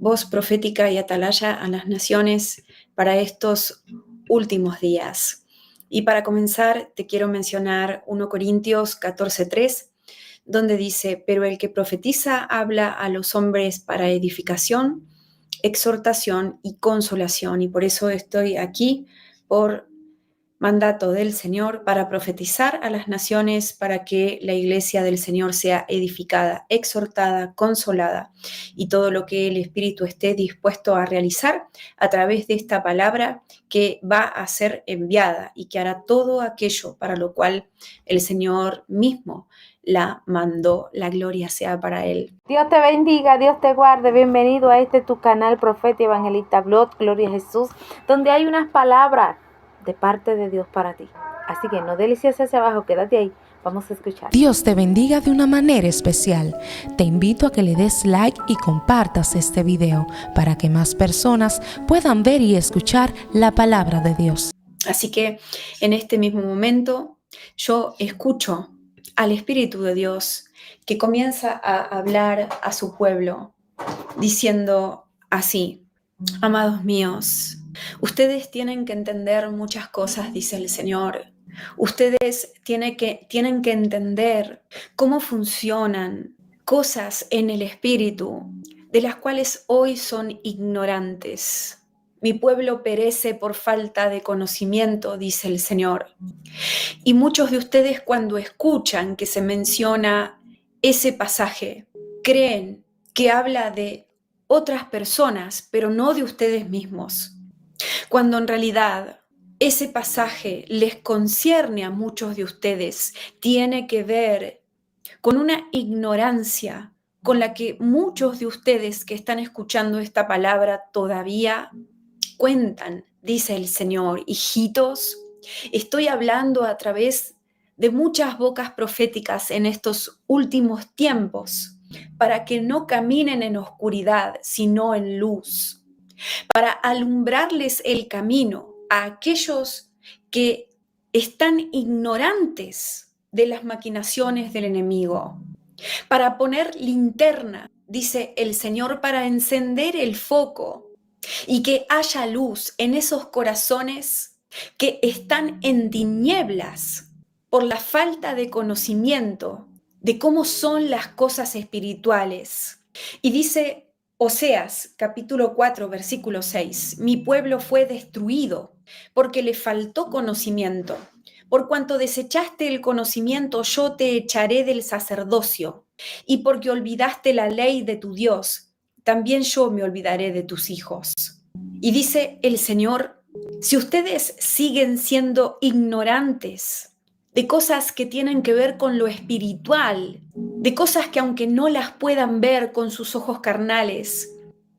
voz profética y atalaya a las naciones para estos últimos días. Y para comenzar, te quiero mencionar 1 Corintios 14:3, donde dice: pero el que profetiza habla a los hombres para edificación, exhortación y consolación. Y por eso estoy aquí, por mandato del Señor, para profetizar a las naciones, para que la iglesia del Señor sea edificada, exhortada, consolada, y todo lo que el Espíritu esté dispuesto a realizar a través de esta palabra que va a ser enviada y que hará todo aquello para lo cual el Señor mismo la mandó. La gloria sea para Él. Dios te bendiga, Dios te guarde. Bienvenido a tu canal Profeta Evangelista Blog, Gloria a Jesús, donde hay unas palabras de parte de Dios para ti. Así que no deslices hacia abajo, quédate ahí. Vamos a escuchar. Dios te bendiga de una manera especial. Te invito a que le des like y compartas este video para que más personas puedan ver y escuchar la palabra de Dios. Así que en este mismo momento yo escucho al Espíritu de Dios que comienza a hablar a su pueblo diciendo así: amados míos, ustedes tienen que entender muchas cosas, dice el Señor. Ustedes tienen que entender cómo funcionan cosas en el Espíritu de las cuales hoy son ignorantes. Mi pueblo perece por falta de conocimiento, dice el Señor. Y muchos de ustedes, cuando escuchan que se menciona ese pasaje, creen que habla de otras personas, pero no de ustedes mismos, cuando en realidad ese pasaje les concierne a muchos de ustedes, tiene que ver con una ignorancia con la que muchos de ustedes que están escuchando esta palabra todavía cuentan, dice el Señor. Hijitos, estoy hablando a través de muchas bocas proféticas en estos últimos tiempos, para que no caminen en oscuridad, sino en luz, para alumbrarles el camino a aquellos que están ignorantes de las maquinaciones del enemigo, para poner linterna, dice el Señor, para encender el foco y que haya luz en esos corazones que están en tinieblas por la falta de conocimiento de cómo son las cosas espirituales. Y dice Oseas, capítulo 4, versículo 6, mi pueblo fue destruido porque le faltó conocimiento. Por cuanto desechaste el conocimiento, yo te echaré del sacerdocio, y porque olvidaste la ley de tu Dios, también yo me olvidaré de tus hijos. Y dice el Señor: si ustedes siguen siendo ignorantes de cosas que tienen que ver con lo espiritual, de cosas que aunque no las puedan ver con sus ojos carnales,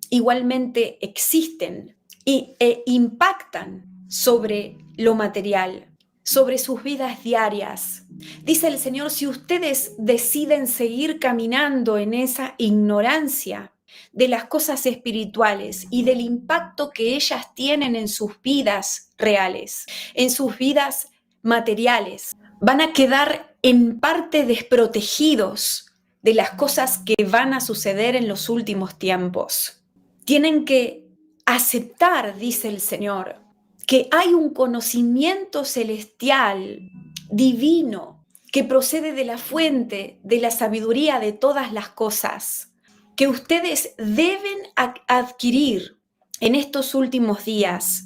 igualmente existen e impactan sobre lo material, sobre sus vidas diarias. Dice el Señor: si ustedes deciden seguir caminando en esa ignorancia de las cosas espirituales y del impacto que ellas tienen en sus vidas reales, en sus vidas materiales, van a quedar en parte desprotegidos de las cosas que van a suceder en los últimos tiempos. Tienen que aceptar, dice el Señor, que hay un conocimiento celestial, divino, que procede de la fuente de la sabiduría de todas las cosas, que ustedes deben adquirir en estos últimos días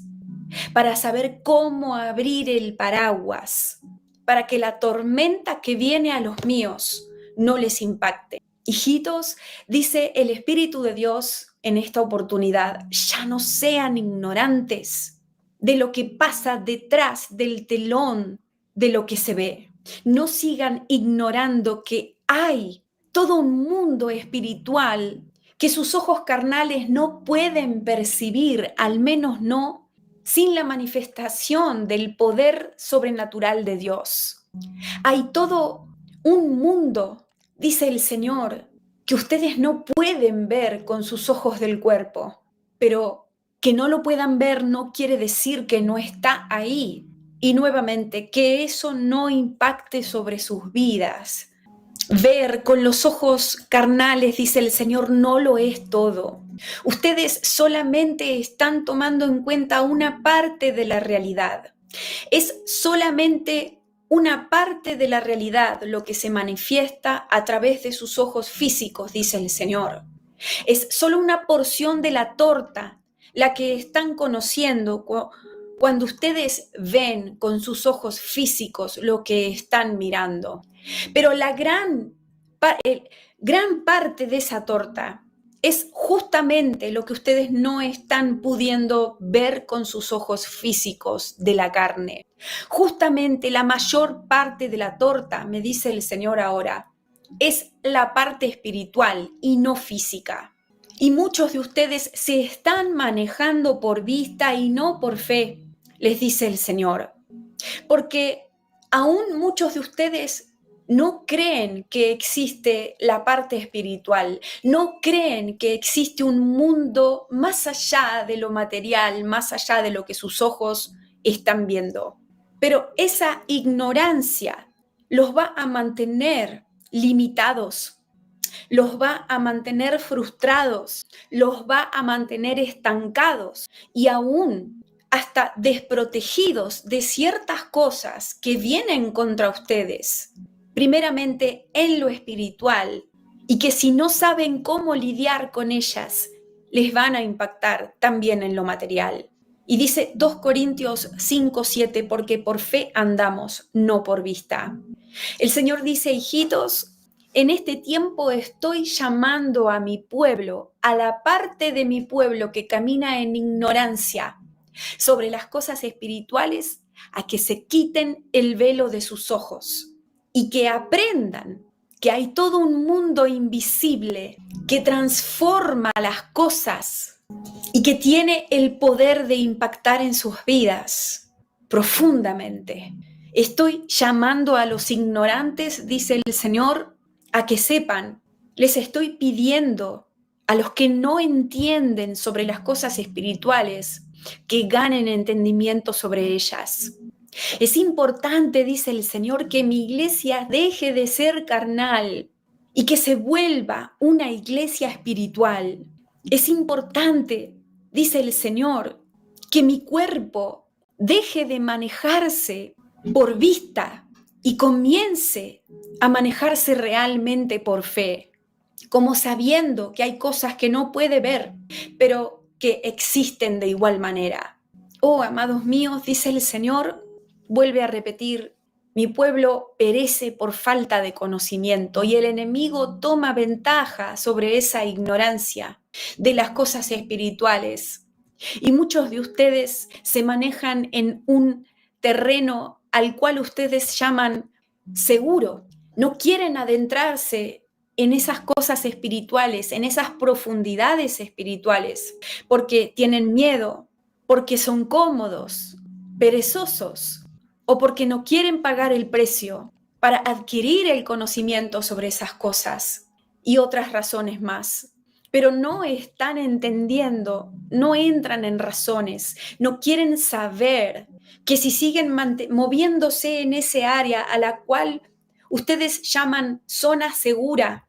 para saber cómo abrir el paraguas, para que la tormenta que viene a los míos no les impacte. Hijitos, dice el Espíritu de Dios en esta oportunidad, ya no sean ignorantes de lo que pasa detrás del telón de lo que se ve. No sigan ignorando que hay todo un mundo espiritual que sus ojos carnales no pueden percibir, al menos no sin la manifestación del poder sobrenatural de Dios. Hay todo un mundo, dice el Señor, que ustedes no pueden ver con sus ojos del cuerpo, pero que no lo puedan ver no quiere decir que no está ahí. Y nuevamente, que eso no impacte sobre sus vidas. Ver con los ojos carnales, dice el Señor, no lo es todo. Ustedes solamente están tomando en cuenta una parte de la realidad. Es solamente una parte de la realidad lo que se manifiesta a través de sus ojos físicos, dice el Señor. Es solo una porción de la torta la que están conociendo cuando ustedes ven con sus ojos físicos lo que están mirando. Pero la gran parte de esa torta es justamente lo que ustedes no están pudiendo ver con sus ojos físicos de la carne. Justamente la mayor parte de la torta, me dice el Señor ahora, es la parte espiritual y no física. Y muchos de ustedes se están manejando por vista y no por fe, les dice el Señor. Porque aún muchos de ustedes no creen que existe la parte espiritual, no creen que existe un mundo más allá de lo material, más allá de lo que sus ojos están viendo. Pero esa ignorancia los va a mantener limitados, los va a mantener frustrados, los va a mantener estancados y aún hasta desprotegidos de ciertas cosas que vienen contra ustedes, primeramente en lo espiritual, y que si no saben cómo lidiar con ellas, les van a impactar también en lo material. Y dice 2 Corintios 5:7, porque por fe andamos, no por vista. El Señor dice, hijitos, en este tiempo estoy llamando a mi pueblo, a la parte de mi pueblo que camina en ignorancia sobre las cosas espirituales, a que se quiten el velo de sus ojos y que aprendan que hay todo un mundo invisible que transforma las cosas y que tiene el poder de impactar en sus vidas profundamente. Estoy llamando a los ignorantes, dice el Señor, a que sepan. Les estoy pidiendo a los que no entienden sobre las cosas espirituales que ganen entendimiento sobre ellas. Es importante, dice el Señor, que mi iglesia deje de ser carnal y que se vuelva una iglesia espiritual. Es importante, dice el Señor, que mi cuerpo deje de manejarse por vista y comience a manejarse realmente por fe, como sabiendo que hay cosas que no puede ver, pero que existen de igual manera. Oh, amados míos, dice el Señor, vuelve a repetir, mi pueblo perece por falta de conocimiento y el enemigo toma ventaja sobre esa ignorancia de las cosas espirituales. Y muchos de ustedes se manejan en un terreno al cual ustedes llaman seguro. No quieren adentrarse en esas cosas espirituales, en esas profundidades espirituales, porque tienen miedo, porque son cómodos, perezosos, o porque no quieren pagar el precio para adquirir el conocimiento sobre esas cosas y otras razones más. Pero no están entendiendo, no entran en razones, no quieren saber que si siguen moviéndose en ese área a la cual ustedes llaman zona segura,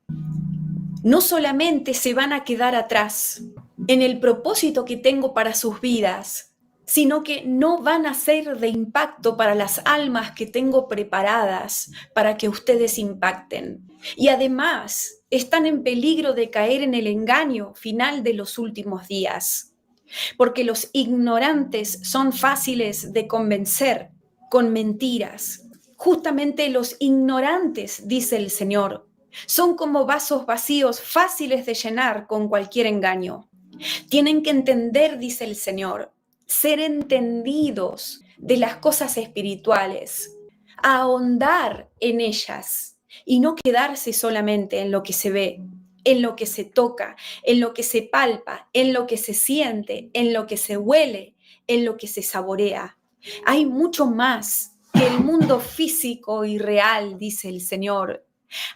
no solamente se van a quedar atrás en el propósito que tengo para sus vidas, sino que no van a ser de impacto para las almas que tengo preparadas para que ustedes impacten. Y además están en peligro de caer en el engaño final de los últimos días, porque los ignorantes son fáciles de convencer con mentiras. Justamente los ignorantes, dice el Señor, son como vasos vacíos fáciles de llenar con cualquier engaño. Tienen que entender, dice el Señor, ser entendidos de las cosas espirituales, ahondar en ellas y no quedarse solamente en lo que se ve, en lo que se toca, en lo que se palpa, en lo que se siente, en lo que se huele, en lo que se saborea. Hay mucho más que el mundo físico y real, dice el Señor.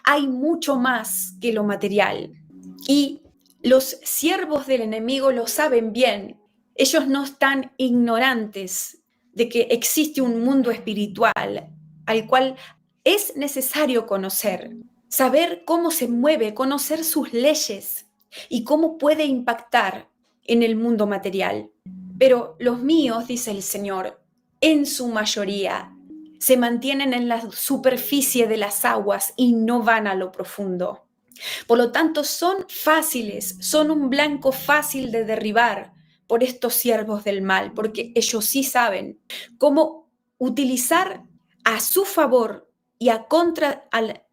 Hay mucho más que lo material. Y los siervos del enemigo lo saben bien. Ellos no están ignorantes de que existe un mundo espiritual al cual es necesario conocer, saber cómo se mueve, conocer sus leyes, y cómo puede impactar en el mundo material. Pero los míos, dice el Señor, en su mayoría se mantienen en la superficie de las aguas y no van a lo profundo. Por lo tanto, son fáciles, son un blanco fácil de derribar por estos siervos del mal, porque ellos sí saben cómo utilizar a su favor y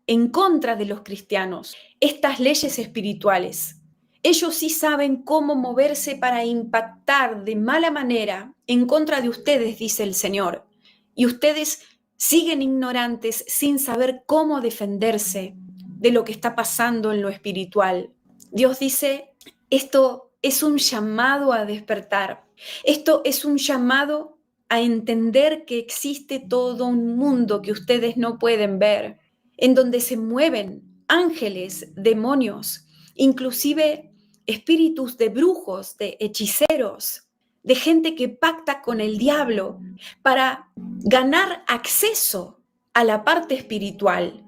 en contra de los cristianos estas leyes espirituales. Ellos sí saben cómo moverse para impactar de mala manera en contra de ustedes, dice el Señor. Y ustedes siguen ignorantes sin saber cómo defenderse de lo que está pasando en lo espiritual. Dios dice, esto es un llamado a despertar. Esto es un llamado a entender que existe todo un mundo que ustedes no pueden ver, en donde se mueven ángeles, demonios, inclusive espíritus de brujos, de hechiceros, de gente que pacta con el diablo para ganar acceso a la parte espiritual.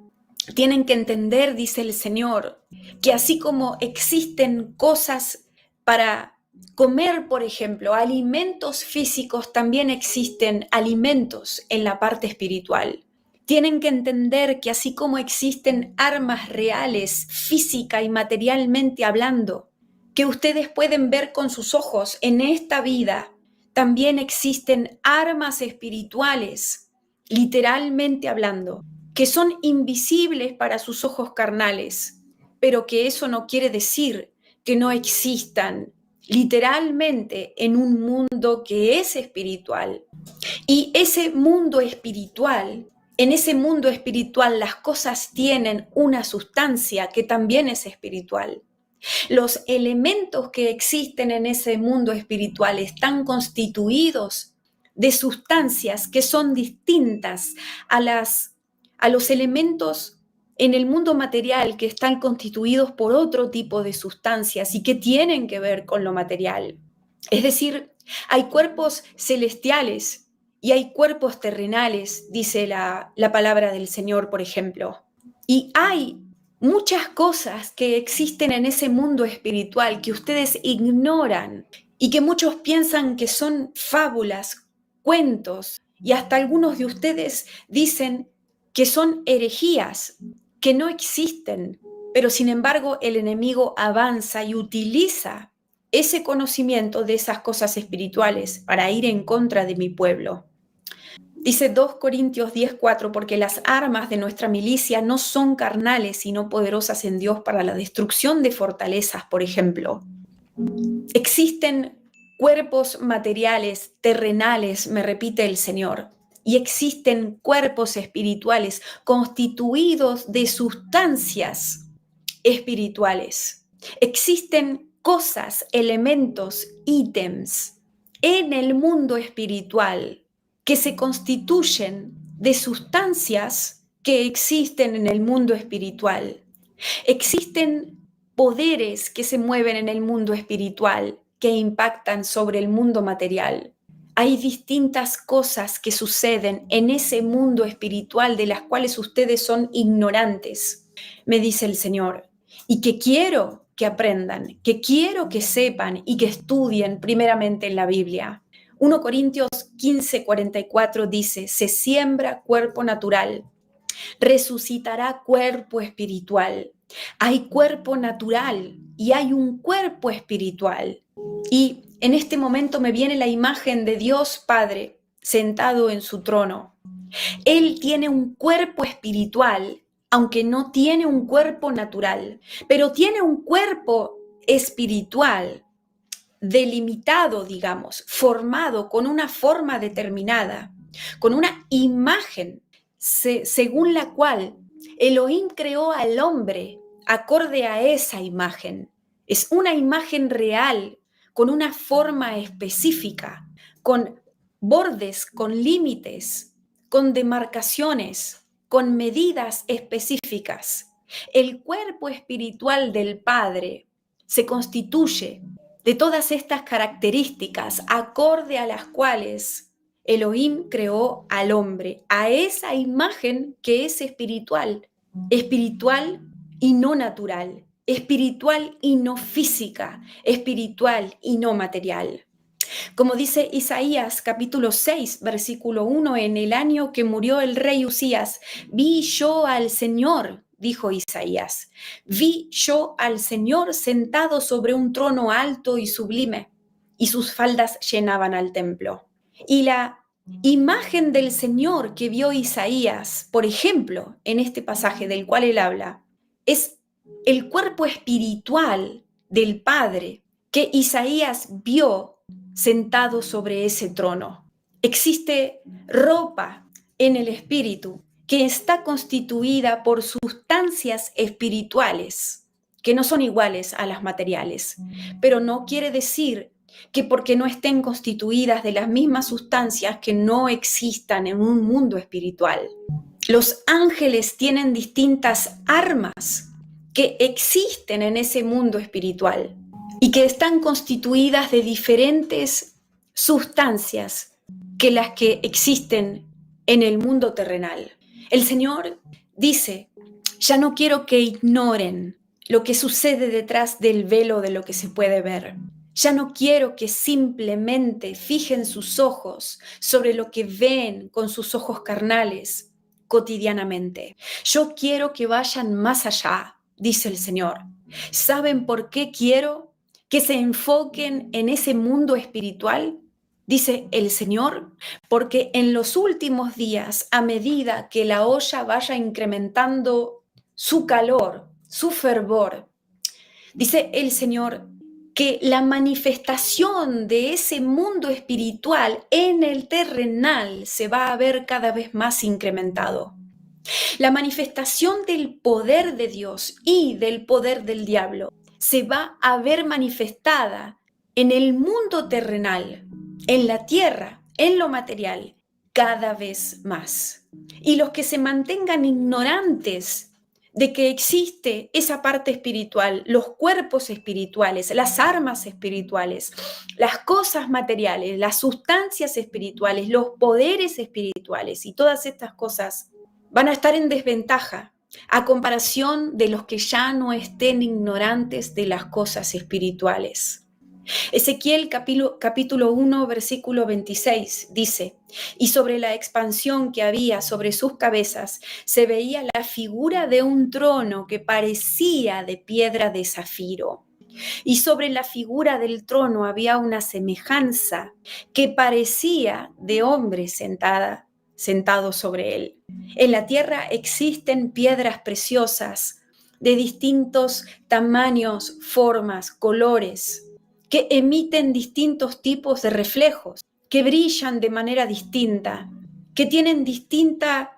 Tienen que entender, dice el Señor, que así como existen cosas para comer, por ejemplo, alimentos físicos, también existen alimentos en la parte espiritual. Tienen que entender que así como existen armas reales, física y materialmente hablando, que ustedes pueden ver con sus ojos en esta vida, también existen armas espirituales, literalmente hablando, que son invisibles para sus ojos carnales, pero que eso no quiere decir que no existan literalmente en un mundo que es espiritual. Y ese mundo espiritual, en ese mundo espiritual las cosas tienen una sustancia que también es espiritual. Los elementos que existen en ese mundo espiritual están constituidos de sustancias que son distintas a los elementos en el mundo material que están constituidos por otro tipo de sustancias y que tienen que ver con lo material. Es decir, hay cuerpos celestiales y hay cuerpos terrenales, dice la palabra del Señor, por ejemplo. Y hay muchas cosas que existen en ese mundo espiritual que ustedes ignoran y que muchos piensan que son fábulas, cuentos, y hasta algunos de ustedes dicen que son herejías, que no existen, pero sin embargo el enemigo avanza y utiliza ese conocimiento de esas cosas espirituales para ir en contra de mi pueblo. Dice 2 Corintios 10:4, porque las armas de nuestra milicia no son carnales, sino poderosas en Dios para la destrucción de fortalezas, por ejemplo. Existen cuerpos materiales, terrenales, me repite el Señor, y existen cuerpos espirituales constituidos de sustancias espirituales. Existen cosas, elementos, ítems en el mundo espiritual que se constituyen de sustancias que existen en el mundo espiritual. Existen poderes que se mueven en el mundo espiritual que impactan sobre el mundo material. Hay distintas cosas que suceden en ese mundo espiritual de las cuales ustedes son ignorantes, me dice el Señor, y que quiero que aprendan, que quiero que sepan y que estudien primeramente en la Biblia. 1 Corintios 15:44 dice, se siembra cuerpo natural, resucitará cuerpo espiritual. Hay cuerpo natural y hay un cuerpo espiritual. Y en este momento me viene la imagen de Dios Padre sentado en su trono. Él tiene un cuerpo espiritual, aunque no tiene un cuerpo natural, pero tiene un cuerpo espiritual delimitado, digamos, formado con una forma determinada, con una imagen según la cual Elohim creó al hombre acorde a esa imagen. Es una imagen real, con una forma específica, con bordes, con límites, con demarcaciones, con medidas específicas. El cuerpo espiritual del Padre se constituye de todas estas características acorde a las cuales Elohim creó al hombre, a esa imagen que es espiritual y no natural, espiritual y no física, espiritual y no material. Como dice Isaías capítulo 6, versículo 1, en el año que murió el rey Usías, vi yo al Señor, dijo Isaías, vi yo al Señor sentado sobre un trono alto y sublime, y sus faldas llenaban al templo. Y la imagen del Señor que vio Isaías, por ejemplo, en este pasaje del cual él habla, es el cuerpo espiritual del Padre que Isaías vio sentado sobre ese trono. Existe ropa en el espíritu que está constituida por sustancias espirituales que no son iguales a las materiales, pero no quiere decir que porque no estén constituidas de las mismas sustancias que no existan en un mundo espiritual. Los ángeles tienen distintas armas que existen en ese mundo espiritual y que están constituidas de diferentes sustancias que las que existen en el mundo terrenal. El Señor dice, ya no quiero que ignoren lo que sucede detrás del velo de lo que se puede ver. Ya no quiero que simplemente fijen sus ojos sobre lo que ven con sus ojos carnales cotidianamente. Yo quiero que vayan más allá, dice el Señor. ¿Saben por qué quiero que se enfoquen en ese mundo espiritual? Dice el Señor, porque en los últimos días, a medida que la olla vaya incrementando su calor, su fervor, dice el Señor, que la manifestación de ese mundo espiritual en el terrenal se va a ver cada vez más incrementado. La manifestación del poder de Dios y del poder del diablo se va a ver manifestada en el mundo terrenal, en la tierra, en lo material, cada vez más. Y los que se mantengan ignorantes de que existe esa parte espiritual, los cuerpos espirituales, las armas espirituales, las cosas materiales, las sustancias espirituales, los poderes espirituales y todas estas cosas van a estar en desventaja a comparación de los que ya no estén ignorantes de las cosas espirituales. Ezequiel capítulo 1, versículo 26 dice, y sobre la expansión que había sobre sus cabezas se veía la figura de un trono que parecía de piedra de zafiro. Y sobre la figura del trono había una semejanza que parecía de hombre sentado sobre él. En la tierra existen piedras preciosas de distintos tamaños, formas, colores, que emiten distintos tipos de reflejos, que brillan de manera distinta, que tienen distinta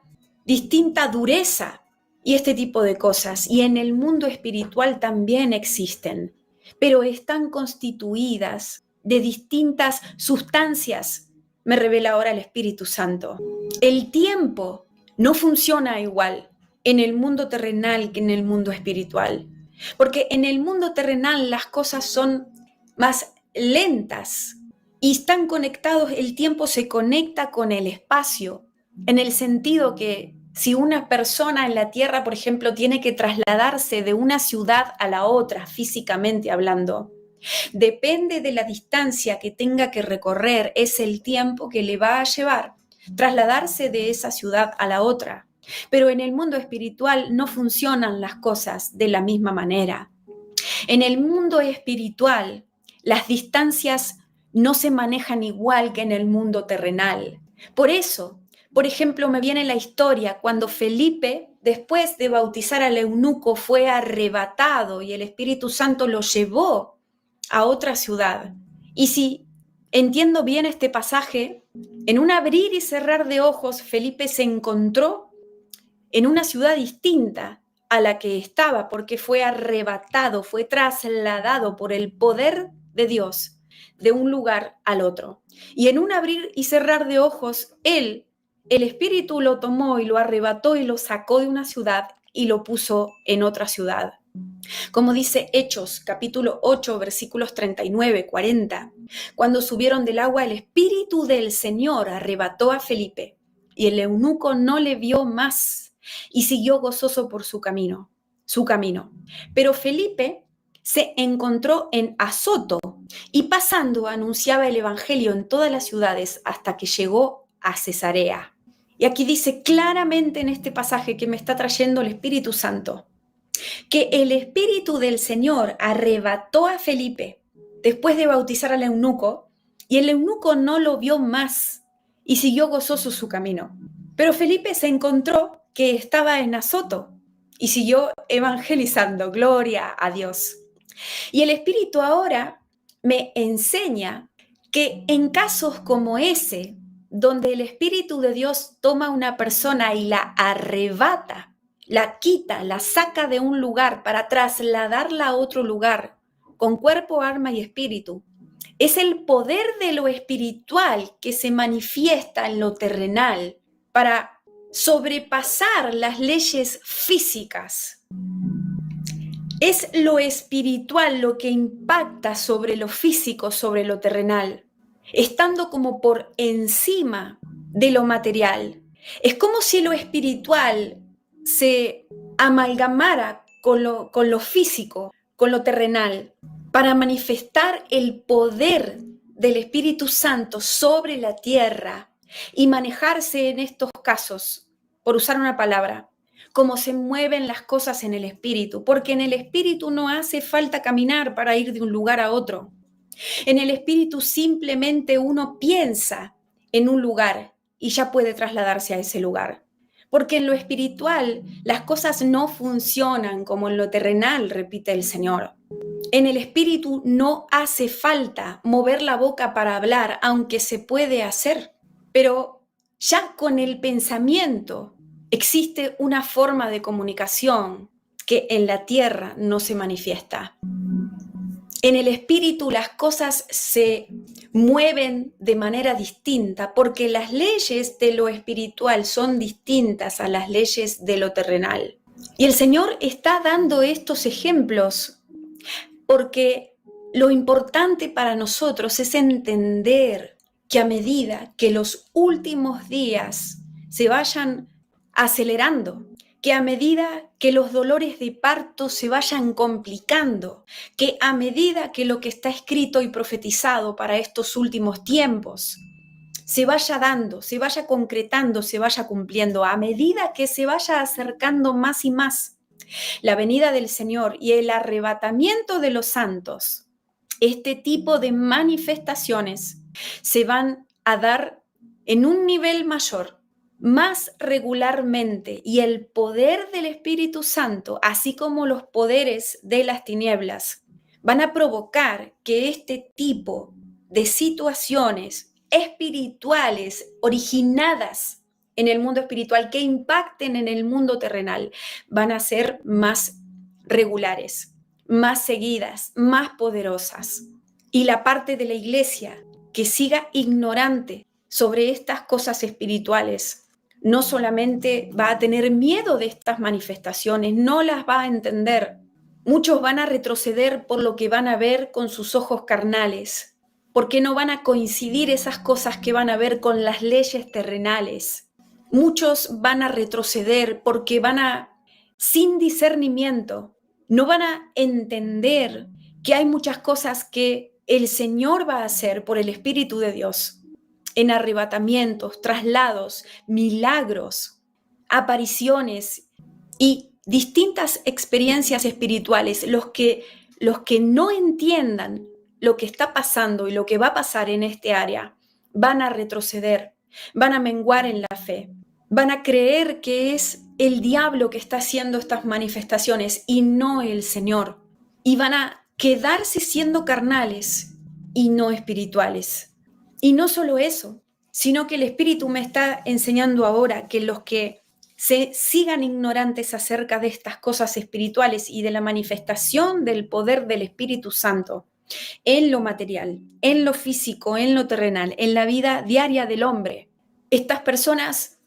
dureza y este tipo de cosas. Y en el mundo espiritual también existen, pero están constituidas de distintas sustancias, me revela ahora el Espíritu Santo. El tiempo no funciona igual en el mundo terrenal que en el mundo espiritual, porque en el mundo terrenal las cosas son más lentas y están conectados, el tiempo se conecta con el espacio, en el sentido que si una persona en la Tierra, por ejemplo, tiene que trasladarse de una ciudad a la otra, físicamente hablando, depende de la distancia que tenga que recorrer, es el tiempo que le va a llevar trasladarse de esa ciudad a la otra. Pero en el mundo espiritual no funcionan las cosas de la misma manera. En el mundo espiritual, las distancias no se manejan igual que en el mundo terrenal. Por eso, por ejemplo, me viene la historia cuando Felipe, después de bautizar al eunuco, fue arrebatado y el Espíritu Santo lo llevó a otra ciudad. Y si entiendo bien este pasaje, en un abrir y cerrar de ojos, Felipe se encontró en una ciudad distinta a la que estaba, porque fue arrebatado, fue trasladado por el poder de Dios de un lugar al otro. Y en un abrir y cerrar de ojos, el Espíritu lo tomó y lo arrebató y lo sacó de una ciudad y lo puso en otra ciudad. Como dice Hechos, capítulo 8, versículos 39, 40. Cuando subieron del agua, el Espíritu del Señor arrebató a Felipe y el eunuco no le vio más y siguió gozoso por su camino. su camino. Pero Felipe se encontró en Azoto y pasando anunciaba el evangelio en todas las ciudades hasta que llegó a Cesarea. Y aquí dice claramente en este pasaje que me está trayendo el Espíritu Santo, que el Espíritu del Señor arrebató a Felipe después de bautizar al eunuco, y el eunuco no lo vio más y siguió gozoso su camino. Pero Felipe se encontró que estaba en Azoto y siguió evangelizando. Gloria a Dios. Y el Espíritu ahora me enseña que en casos como ese, donde el Espíritu de Dios toma a una persona y la arrebata, la quita, la saca de un lugar para trasladarla a otro lugar, con cuerpo, alma y espíritu, es el poder de lo espiritual que se manifiesta en lo terrenal para sobrepasar las leyes físicas. Es lo espiritual lo que impacta sobre lo físico, sobre lo terrenal, estando como por encima de lo material. Es como si lo espiritual se amalgamara con lo físico, con lo terrenal, para manifestar el poder del Espíritu Santo sobre la tierra y manejarse en estos casos, por usar una palabra, cómo se mueven las cosas en el espíritu, porque en el espíritu no hace falta caminar para ir de un lugar a otro. En el espíritu simplemente uno piensa en un lugar y ya puede trasladarse a ese lugar. Porque en lo espiritual las cosas no funcionan como en lo terrenal, repite el Señor. En el espíritu no hace falta mover la boca para hablar, aunque se puede hacer, pero ya con el pensamiento existe una forma de comunicación que en la tierra no se manifiesta. En el espíritu las cosas se mueven de manera distinta porque las leyes de lo espiritual son distintas a las leyes de lo terrenal. Y el Señor está dando estos ejemplos porque lo importante para nosotros es entender que a medida que los últimos días se vayan acelerando, que a medida que los dolores de parto se vayan complicando, que a medida que lo que está escrito y profetizado para estos últimos tiempos se vaya dando, se vaya concretando, se vaya cumpliendo, a medida que se vaya acercando más y más la venida del Señor y el arrebatamiento de los santos, este tipo de manifestaciones se van a dar en un nivel mayor, más regularmente, y el poder del Espíritu Santo, así como los poderes de las tinieblas, van a provocar que este tipo de situaciones espirituales originadas en el mundo espiritual, que impacten en el mundo terrenal, van a ser más regulares, más seguidas, más poderosas. Y la parte de la iglesia que siga ignorante sobre estas cosas espirituales, no solamente va a tener miedo de estas manifestaciones, no las va a entender. Muchos van a retroceder por lo que van a ver con sus ojos carnales, porque no van a coincidir esas cosas que van a ver con las leyes terrenales. Muchos van a retroceder porque van a, sin discernimiento, no van a entender que hay muchas cosas que el Señor va a hacer por el Espíritu de Dios, en arrebatamientos, traslados, milagros, apariciones y distintas experiencias espirituales. Los que no entiendan lo que está pasando y lo que va a pasar en este área, van a retroceder, van a menguar en la fe, van a creer que es el diablo que está haciendo estas manifestaciones y no el Señor. Y van a quedarse siendo carnales y no espirituales. Y no solo eso, sino que el Espíritu me está enseñando ahora que los que se sigan ignorantes acerca de estas cosas espirituales y de la manifestación del poder del Espíritu Santo en lo material, en lo físico, en lo terrenal, en la vida diaria del hombre, estas personas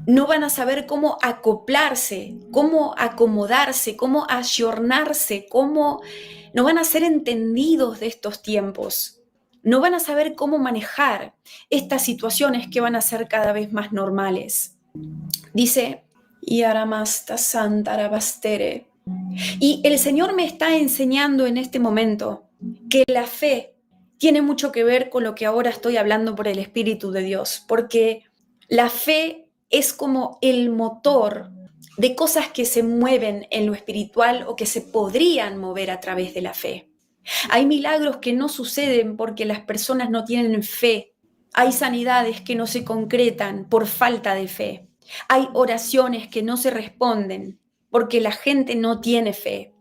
no van a saber cómo acoplarse, cómo acomodarse, cómo ayornarse, no van a ser entendidos de estos tiempos. No van a saber cómo manejar estas situaciones que van a ser cada vez más normales. Dice, Y aramasta santa arabastere. Y el Señor me está enseñando en este momento que la fe tiene mucho que ver con lo que ahora estoy hablando por el Espíritu de Dios, porque la fe es como el motor de cosas que se mueven en lo espiritual o que se podrían mover a través de la fe. Hay milagros que no suceden porque las personas no tienen fe. Hay sanidades que no se concretan por falta de fe. Hay oraciones que no se responden porque la gente no tiene fe.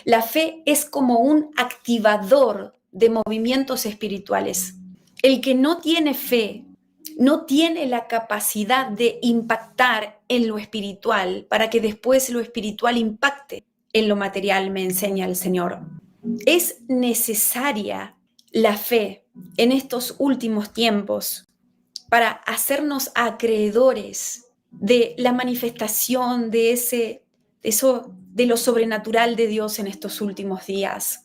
La fe es como un activador de movimientos espirituales. El que no tiene fe no tiene la capacidad de impactar en lo espiritual para que después lo espiritual impacte en lo material, me enseña el Señor. Es necesaria la fe en estos últimos tiempos para hacernos acreedores de la manifestación de lo sobrenatural de Dios en estos últimos días.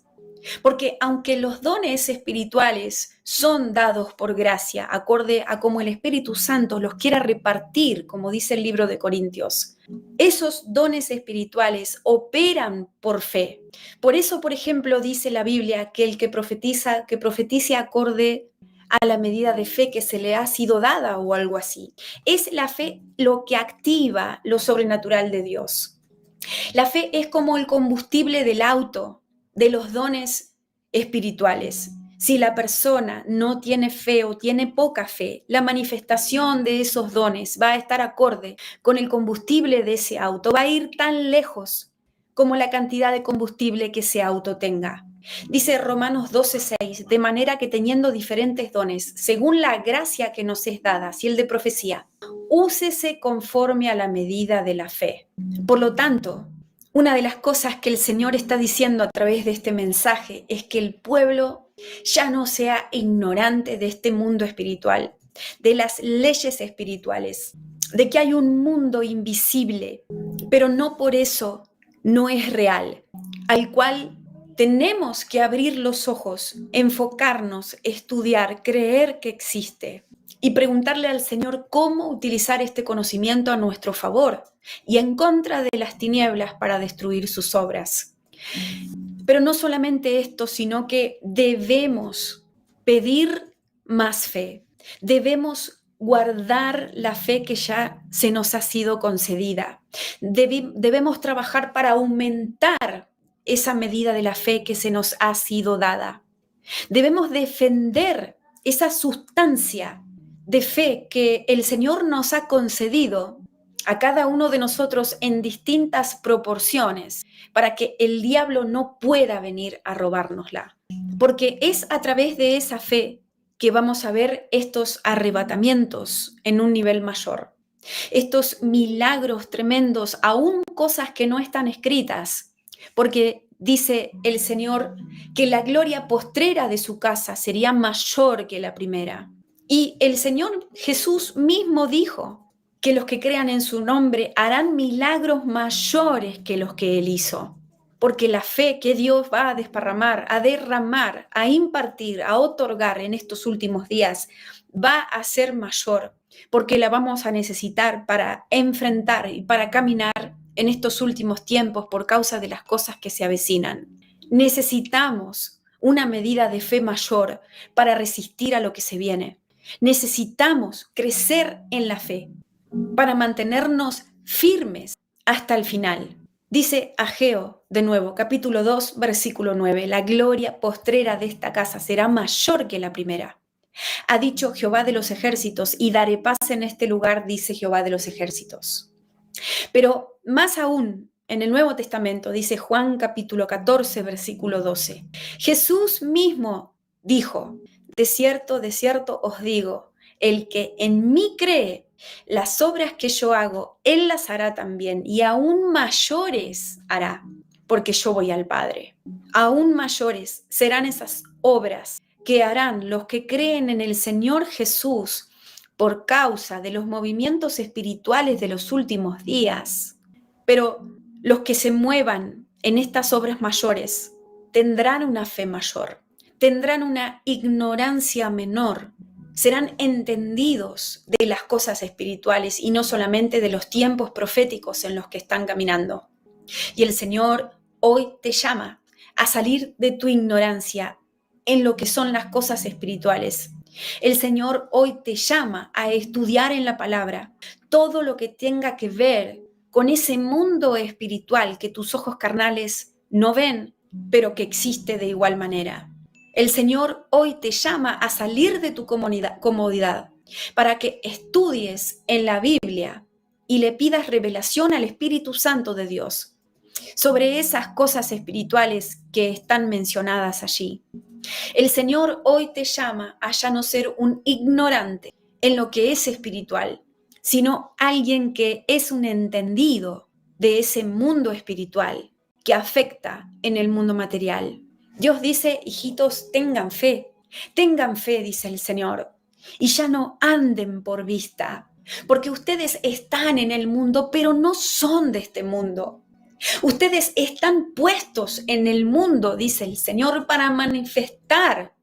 Porque aunque los dones espirituales son dados por gracia, acorde a cómo el Espíritu Santo los quiera repartir, como dice el libro de Corintios, esos dones espirituales operan por fe. Por eso, por ejemplo, dice la Biblia que el que profetice acorde a la medida de fe que se le ha sido dada o algo así. Es la fe lo que activa lo sobrenatural de Dios. La fe es como el combustible del auto, de los dones espirituales. Si la persona no tiene fe o tiene poca fe, la manifestación de esos dones va a estar acorde con el combustible de ese auto. Va a ir tan lejos como la cantidad de combustible que ese auto tenga. Dice Romanos 12:6, de manera que teniendo diferentes dones, según la gracia que nos es dada, si el de profecía, úsese conforme a la medida de la fe. Por lo tanto, una de las cosas que el Señor está diciendo a través de este mensaje es que el pueblo ya no sea ignorante de este mundo espiritual, de las leyes espirituales, de que hay un mundo invisible, pero no por eso no es real, al cual tenemos que abrir los ojos, enfocarnos, estudiar, creer que existe y preguntarle al Señor cómo utilizar este conocimiento a nuestro favor y en contra de las tinieblas para destruir sus obras. Pero no solamente esto, sino que debemos pedir más fe, debemos guardar la fe que ya se nos ha sido concedida, debemos trabajar para aumentar esa medida de la fe que se nos ha sido dada. Debemos defender esa sustancia de fe que el Señor nos ha concedido a cada uno de nosotros en distintas proporciones para que el diablo no pueda venir a robárnosla. Porque es a través de esa fe que vamos a ver estos arrebatamientos en un nivel mayor. Estos milagros tremendos, aún cosas que no están escritas, porque dice el Señor que la gloria postrera de su casa sería mayor que la primera. Y el Señor Jesús mismo dijo que los que crean en su nombre harán milagros mayores que los que Él hizo. Porque la fe que Dios va a desparramar, a derramar, a impartir, a otorgar en estos últimos días, va a ser mayor, porque la vamos a necesitar para enfrentar y para caminar en estos últimos tiempos por causa de las cosas que se avecinan. Necesitamos una medida de fe mayor para resistir a lo que se viene. Necesitamos crecer en la fe para mantenernos firmes hasta el final. Dice Ageo, de nuevo, capítulo 2, versículo 9, la gloria postrera de esta casa será mayor que la primera. Ha dicho Jehová de los ejércitos, y daré paz en este lugar, dice Jehová de los ejércitos. Pero más aún, en el Nuevo Testamento, dice Juan capítulo 14, versículo 12, Jesús mismo dijo, de cierto os digo, el que en mí cree, las obras que yo hago, él las hará también, y aún mayores hará, porque yo voy al Padre. Aún mayores serán esas obras que harán los que creen en el Señor Jesús por causa de los movimientos espirituales de los últimos días. Pero los que se muevan en estas obras mayores tendrán una fe mayor, tendrán una ignorancia menor, serán entendidos de las cosas espirituales y no solamente de los tiempos proféticos en los que están caminando. Y el Señor hoy te llama a salir de tu ignorancia en lo que son las cosas espirituales. El Señor hoy te llama a estudiar en la palabra todo lo que tenga que ver con ese mundo espiritual que tus ojos carnales no ven, pero que existe de igual manera. El Señor hoy te llama a salir de tu comodidad para que estudies en la Biblia y le pidas revelación al Espíritu Santo de Dios sobre esas cosas espirituales que están mencionadas allí. El Señor hoy te llama a ya no ser un ignorante en lo que es espiritual, sino alguien que es un entendido de ese mundo espiritual que afecta en el mundo material. Dios dice, hijitos, tengan fe, dice el Señor, y ya no anden por vista, porque ustedes están en el mundo, pero no son de este mundo. Ustedes están puestos en el mundo, dice el Señor, para manifestar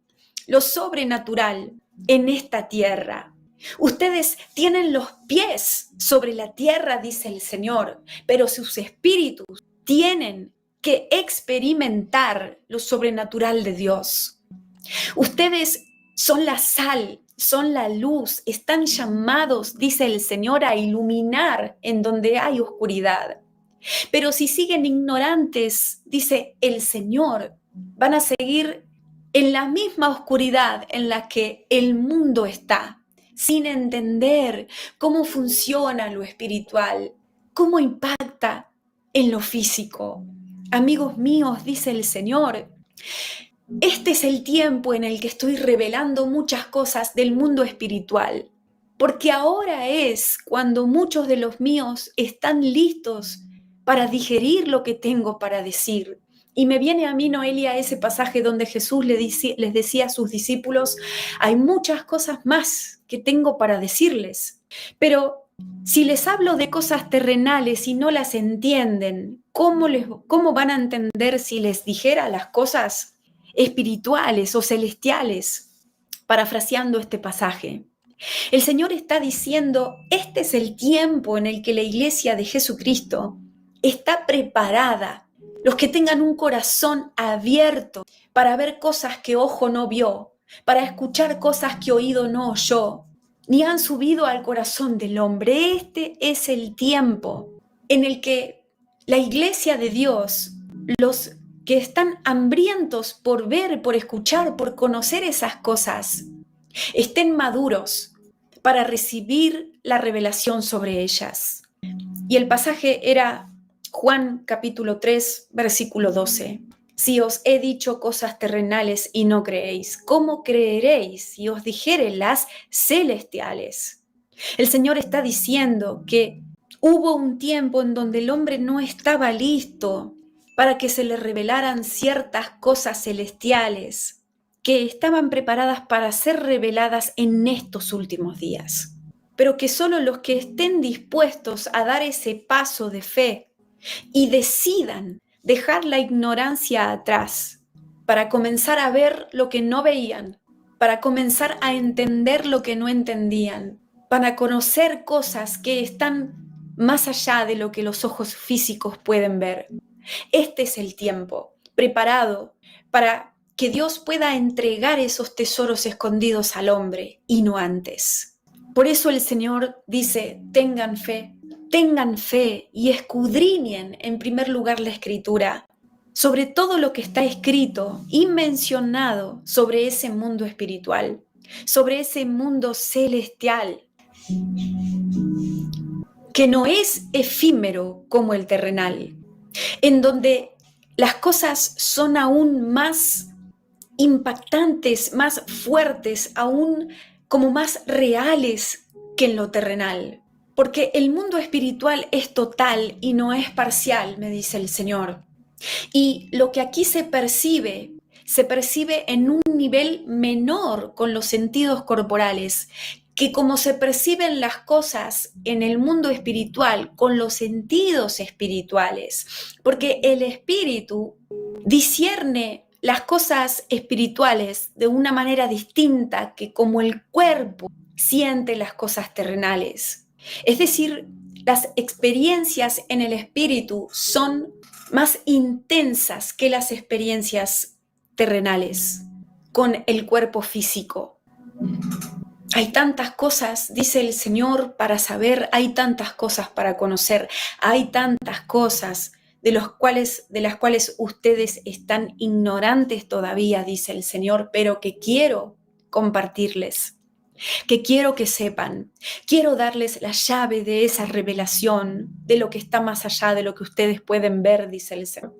lo sobrenatural en esta tierra. Ustedes tienen los pies sobre la tierra, dice el Señor, pero sus espíritus tienen que experimentar lo sobrenatural de Dios. Ustedes son la sal, son la luz, están llamados, dice el Señor, a iluminar en donde hay oscuridad. Pero si siguen ignorantes, dice el Señor, van a seguir en la misma oscuridad en la que el mundo está, sin entender cómo funciona lo espiritual, cómo impacta en lo físico. Amigos míos, dice el Señor, este es el tiempo en el que estoy revelando muchas cosas del mundo espiritual, porque ahora es cuando muchos de los míos están listos para digerir lo que tengo para decir. Y me viene a mí, Noelia, ese pasaje donde Jesús les decía a sus discípulos, hay muchas cosas más que tengo para decirles, pero si les hablo de cosas terrenales y no las entienden, ¿cómo van a entender si les dijera las cosas espirituales o celestiales? Parafraseando este pasaje. El Señor está diciendo, este es el tiempo en el que la iglesia de Jesucristo está preparada. Los que tengan un corazón abierto para ver cosas que ojo no vio, para escuchar cosas que oído no oyó, ni han subido al corazón del hombre. Este es el tiempo en el que la iglesia de Dios, los que están hambrientos por ver, por escuchar, por conocer esas cosas, estén maduros para recibir la revelación sobre ellas. Y el pasaje era Juan capítulo 3, versículo 12. Si os he dicho cosas terrenales y no creéis, ¿cómo creeréis si os dijere las celestiales? El Señor está diciendo que hubo un tiempo en donde el hombre no estaba listo para que se le revelaran ciertas cosas celestiales que estaban preparadas para ser reveladas en estos últimos días. Pero que solo los que estén dispuestos a dar ese paso de fe y decidan dejar la ignorancia atrás para comenzar a ver lo que no veían, para comenzar a entender lo que no entendían, para conocer cosas que están más allá de lo que los ojos físicos pueden ver. Este es el tiempo preparado para que Dios pueda entregar esos tesoros escondidos al hombre y no antes. Por eso el Señor dice, tengan fe y escudriñen en primer lugar la Escritura, sobre todo lo que está escrito y mencionado sobre ese mundo espiritual, sobre ese mundo celestial, que no es efímero como el terrenal, en donde las cosas son aún más impactantes, más fuertes, aún como más reales que en lo terrenal. Porque el mundo espiritual es total y no es parcial, me dice el Señor. Y lo que aquí se percibe en un nivel menor con los sentidos corporales, que como se perciben las cosas en el mundo espiritual con los sentidos espirituales, porque el espíritu discierne las cosas espirituales de una manera distinta que como el cuerpo siente las cosas terrenales. Es decir, las experiencias en el espíritu son más intensas que las experiencias terrenales con el cuerpo físico. Hay tantas cosas, dice el Señor, para saber, hay tantas cosas para conocer, hay tantas cosas de las cuales ustedes están ignorantes todavía, dice el Señor, pero que quiero compartirles, que quiero que sepan. Quiero darles la llave de esa revelación, de lo que está más allá de lo que ustedes pueden ver, dice el Señor.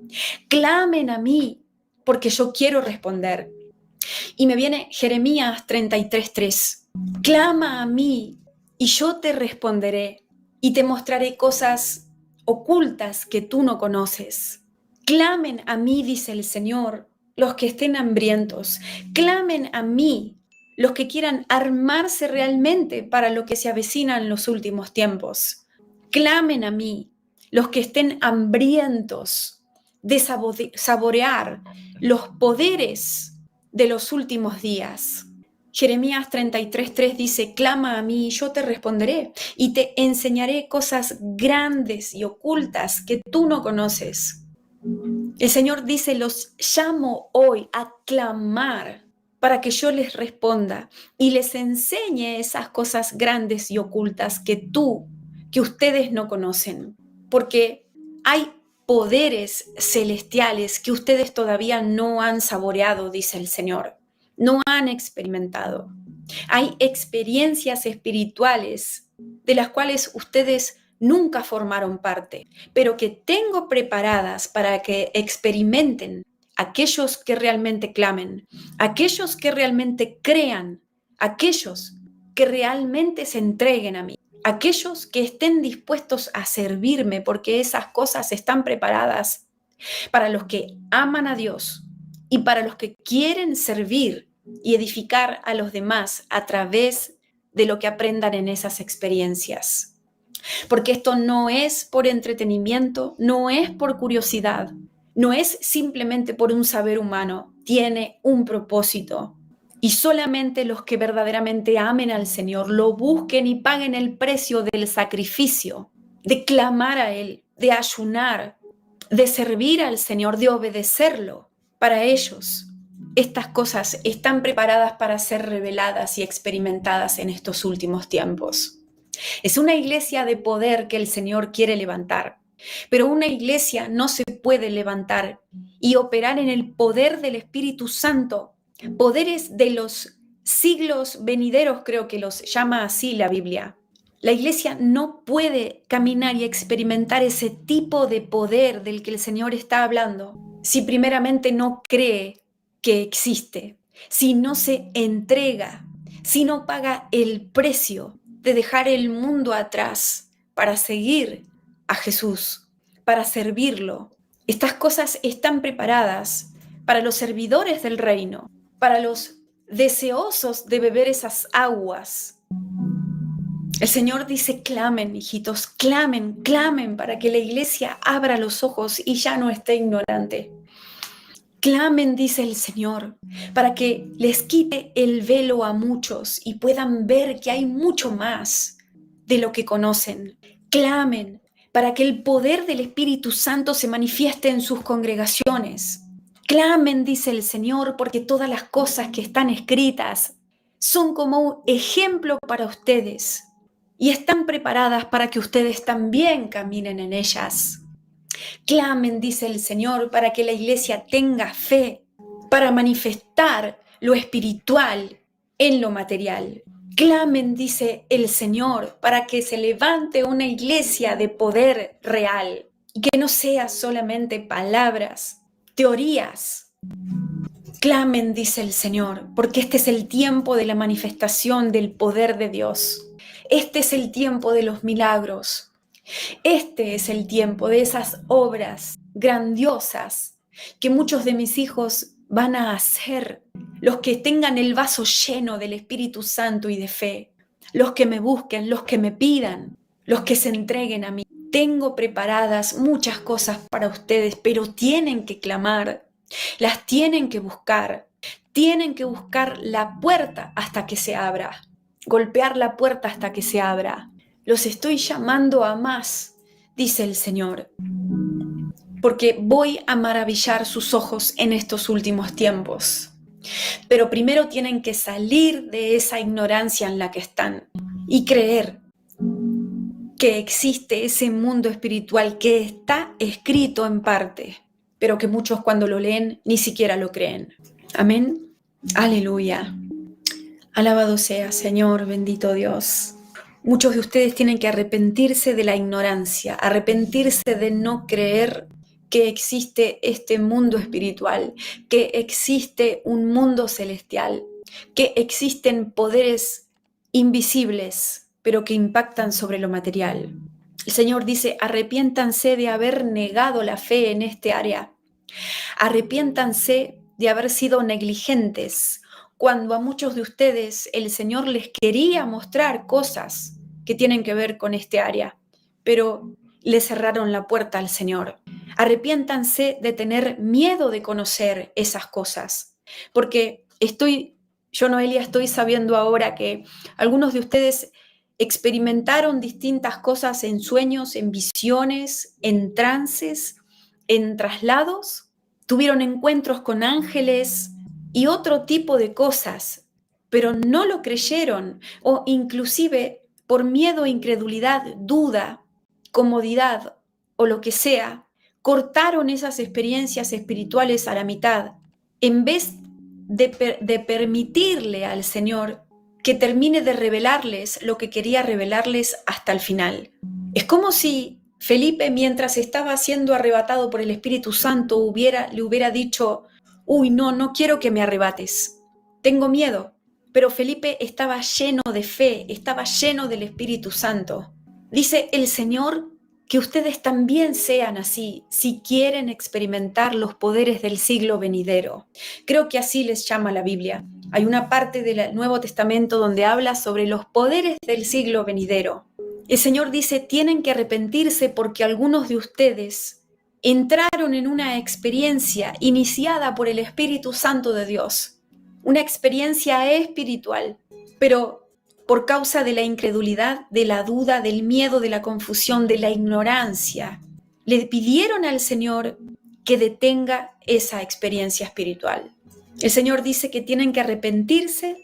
Clamen a mí, porque yo quiero responder. Y me viene Jeremías 33:3. Clama a mí y yo te responderé y te mostraré cosas ocultas que tú no conoces. Clamen a mí, dice el Señor, los que estén hambrientos. Clamen a mí los que quieran armarse realmente para lo que se avecina en los últimos tiempos. Clamen a mí los que estén hambrientos de saborear los poderes de los últimos días. Jeremías 33:3 dice, clama a mí y yo te responderé y te enseñaré cosas grandes y ocultas que tú no conoces. El Señor dice, los llamo hoy a clamar para que yo les responda y les enseñe esas cosas grandes y ocultas que ustedes no conocen. Porque hay poderes celestiales que ustedes todavía no han saboreado, dice el Señor. No han experimentado. Hay experiencias espirituales de las cuales ustedes nunca formaron parte, pero que tengo preparadas para que experimenten aquellos que realmente clamen, aquellos que realmente crean, aquellos que realmente se entreguen a mí, aquellos que estén dispuestos a servirme, porque esas cosas están preparadas para los que aman a Dios y para los que quieren servir y edificar a los demás a través de lo que aprendan en esas experiencias. Porque esto no es por entretenimiento, no es por curiosidad, no es simplemente por un saber humano, tiene un propósito. Y solamente los que verdaderamente amen al Señor, lo busquen y paguen el precio del sacrificio, de clamar a Él, de ayunar, de servir al Señor, de obedecerlo. Para ellos, estas cosas están preparadas para ser reveladas y experimentadas en estos últimos tiempos. Es una iglesia de poder que el Señor quiere levantar, pero una iglesia no se puede levantar y operar en el poder del Espíritu Santo, poderes de los siglos venideros, creo que los llama así la Biblia. La iglesia no puede caminar y experimentar ese tipo de poder del que el Señor está hablando si primeramente no cree que existe, si no se entrega, si no paga el precio de dejar el mundo atrás para seguir a Jesús, para servirlo. Estas cosas están preparadas para los servidores del reino, para los deseosos de beber esas aguas. El Señor dice, clamen, hijitos, clamen, clamen para que la iglesia abra los ojos y ya no esté ignorante. Clamen, dice el Señor, para que les quite el velo a muchos y puedan ver que hay mucho más de lo que conocen. Clamen para que el poder del Espíritu Santo se manifieste en sus congregaciones. Clamen, dice el Señor, porque todas las cosas que están escritas son como un ejemplo para ustedes y están preparadas para que ustedes también caminen en ellas. Clamen, dice el Señor, para que la iglesia tenga fe, para manifestar lo espiritual en lo material. Clamen, dice el Señor, para que se levante una iglesia de poder real y que no sea solamente palabras, teorías. Clamen, dice el Señor, porque este es el tiempo de la manifestación del poder de Dios. Este es el tiempo de los milagros. Este es el tiempo de esas obras grandiosas que muchos de mis hijos van a hacer, los que tengan el vaso lleno del Espíritu Santo y de fe, los que me busquen, los que me pidan, los que se entreguen a mí. Tengo preparadas muchas cosas para ustedes, pero tienen que clamar, Las tienen que buscar la puerta hasta que se abra, golpear la puerta hasta que se abra. Los estoy llamando a más, dice el Señor, porque voy a maravillar sus ojos en estos últimos tiempos. Pero primero tienen que salir de esa ignorancia en la que están y creer que existe ese mundo espiritual que está escrito en parte, pero que muchos cuando lo leen ni siquiera lo creen. Amén. Aleluya. Alabado sea, Señor, bendito Dios. Muchos de ustedes tienen que arrepentirse de la ignorancia, arrepentirse de no creer que existe este mundo espiritual, que existe un mundo celestial, que existen poderes invisibles, pero que impactan sobre lo material. El Señor dice, arrepiéntanse de haber negado la fe en este área. Arrepiéntanse de haber sido negligentes cuando a muchos de ustedes el Señor les quería mostrar cosas que tienen que ver con este área, pero le cerraron la puerta al Señor. Arrepiéntanse de tener miedo de conocer esas cosas, porque yo, Noelia, estoy sabiendo ahora que algunos de ustedes experimentaron distintas cosas en sueños, en visiones, en trances, en traslados, tuvieron encuentros con ángeles y otro tipo de cosas, pero no lo creyeron, o inclusive por miedo, incredulidad, duda, comodidad o lo que sea, cortaron esas experiencias espirituales a la mitad, en vez de permitirle al Señor que termine de revelarles lo que quería revelarles hasta el final. Es como si Felipe, mientras estaba siendo arrebatado por el Espíritu Santo, le hubiera dicho, uy, no quiero que me arrebates, tengo miedo. Pero Felipe estaba lleno de fe, estaba lleno del Espíritu Santo. Dice el Señor que ustedes también sean así, si quieren experimentar los poderes del siglo venidero. Creo que así les llama la Biblia. Hay una parte del Nuevo Testamento donde habla sobre los poderes del siglo venidero. El Señor dice, tienen que arrepentirse porque algunos de ustedes entraron en una experiencia iniciada por el Espíritu Santo de Dios, una experiencia espiritual, pero por causa de la incredulidad, de la duda, del miedo, de la confusión, de la ignorancia, le pidieron al Señor que detenga esa experiencia espiritual. El Señor dice que tienen que arrepentirse